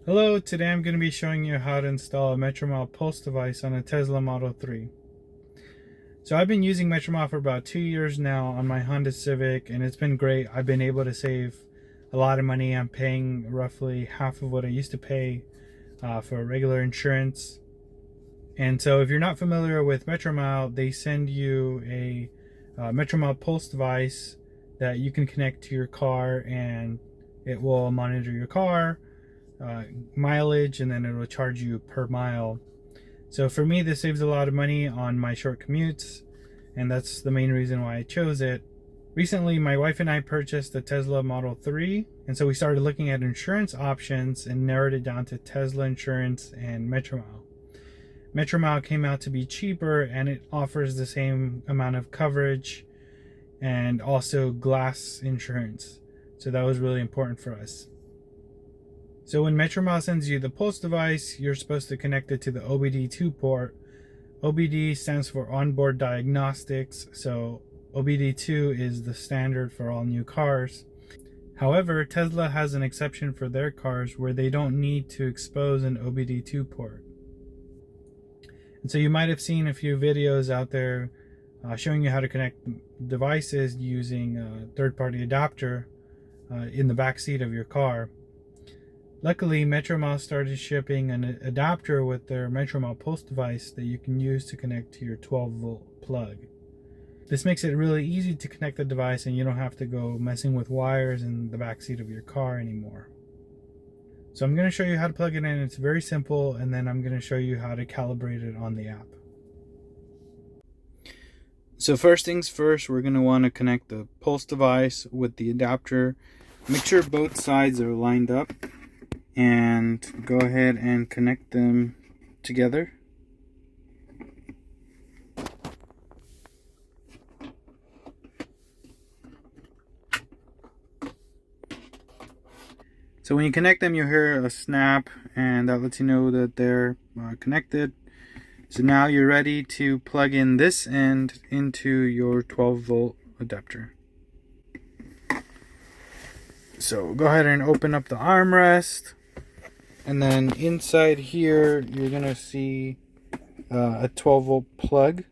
Hello, today I'm going to be showing you how to install a Metromile pulse device on a Tesla Model 3. So I've been using Metromile for about 2 years now on my Honda Civic, and it's been great. I've been able to save a lot of money. I'm paying roughly half of what I used to pay for regular insurance. And so if you're not familiar with Metromile, they send you a Metromile pulse device that you can connect to your car, and it will monitor your car, mileage, and then it will charge you per mile. So for me, this saves a lot of money on my short commutes, and that's the main reason why I chose it. Recently, my wife and I purchased a Tesla Model 3, and so we started looking at insurance options and narrowed it down to Tesla Insurance and Metromile. Metromile came out to be cheaper, and it offers the same amount of coverage and also glass insurance. So that was really important for us. So when Metromile sends you the pulse device, you're supposed to connect it to the OBD2 port. OBD stands for onboard diagnostics, so OBD2 is the standard for all new cars. However, Tesla has an exception for their cars where they don't need to expose an OBD2 port. And so you might have seen a few videos out there showing you how to connect devices using a third-party adapter in the back seat of your car. Luckily, Metromile started shipping an adapter with their Metromile pulse device that you can use to connect to your 12-volt plug. This makes it really easy to connect the device, and you don't have to go messing with wires in the back seat of your car anymore. So I'm going to show you how to plug it in. It's very simple, and then I'm going to show you how to calibrate it on the app. So first things first, we're going to want to connect the pulse device with the adapter. Make sure both sides are lined up, and go ahead and connect them together. So when you connect them, you'll hear a snap, and that lets you know that they're connected. So now you're ready to plug in this end into your 12-volt adapter. So go ahead and open up the armrest. And then inside here, you're going to see a 12-volt plug.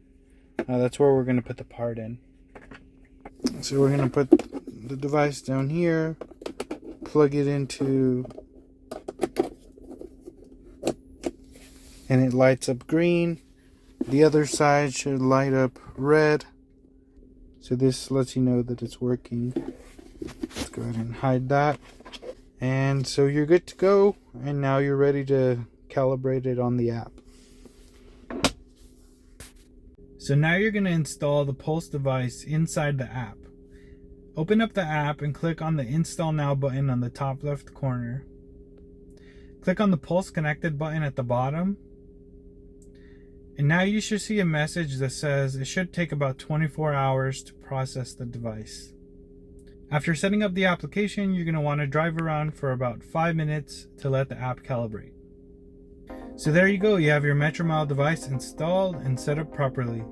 That's where we're going to put the part in. So we're going to put the device down here, plug it into, and it lights up green. The other side should light up red. So this lets you know that it's working. Let's go ahead and hide that. And so you're good to go, and now you're ready to calibrate it on the app. So now you're going to install the pulse device inside the app. Open up the app and click on the Install Now button on the top left corner. Click on the Pulse Connected button at the bottom. And now you should see a message that says it should take about 24 hours to process the device. After setting up the application, you're going to want to drive around for about 5 minutes to let the app calibrate. So there you go, you have your Metromile device installed and set up properly.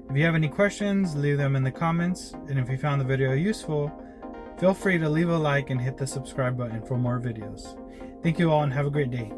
If you have any questions, leave them in the comments, and if you found the video useful, feel free to leave a like and hit the subscribe button for more videos. Thank you all, and have a great day.